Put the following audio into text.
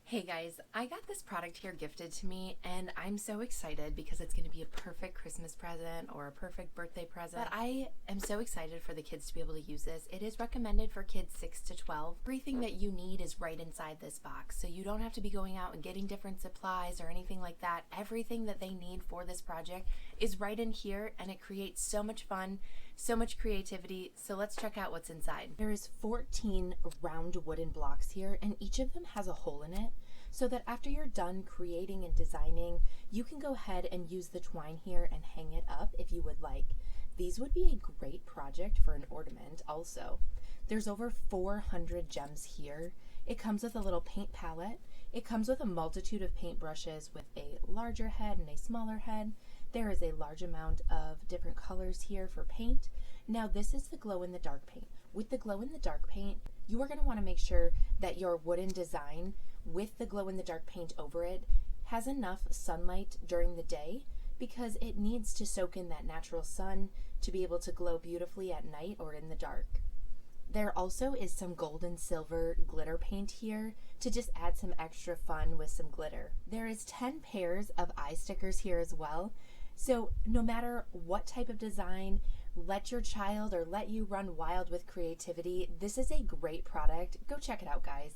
Hey guys, I got this product here gifted to me and I'm so excited because it's going to be a perfect Christmas present or a perfect birthday present. But I am so excited for the kids to be able to use this. It is recommended for kids 6 to 12. Everything that you need is right inside this box, so you don't have to be going out and getting different supplies or anything like that. Everything that they need for this project is right in here, and it creates so much fun, so much creativity. So let's check out what's inside. There is 14 round wooden blocks here, and each of them has a hole in it, so that after you're done creating and designing, you can go ahead and use the twine here and hang it up if you would like. These would be a great project for an ornament also. There's over 400 gems here. It comes with a little paint palette. It comes with a multitude of paint brushes with a larger head and a smaller head. There is a large amount of different colors here for paint. Now this is the glow-in-the-dark paint. With the glow-in-the-dark paint, you are going to want to make sure that your wooden design with the glow-in-the-dark paint over it has enough sunlight during the day, because it needs to soak in that natural sun to be able to glow beautifully at night or in the dark. There also is some gold and silver glitter paint here to just add some extra fun with some glitter. There is 10 pairs of eye stickers here as well. So no matter what type of design, let your child or let you run wild with creativity. This is a great product. Go check it out, guys.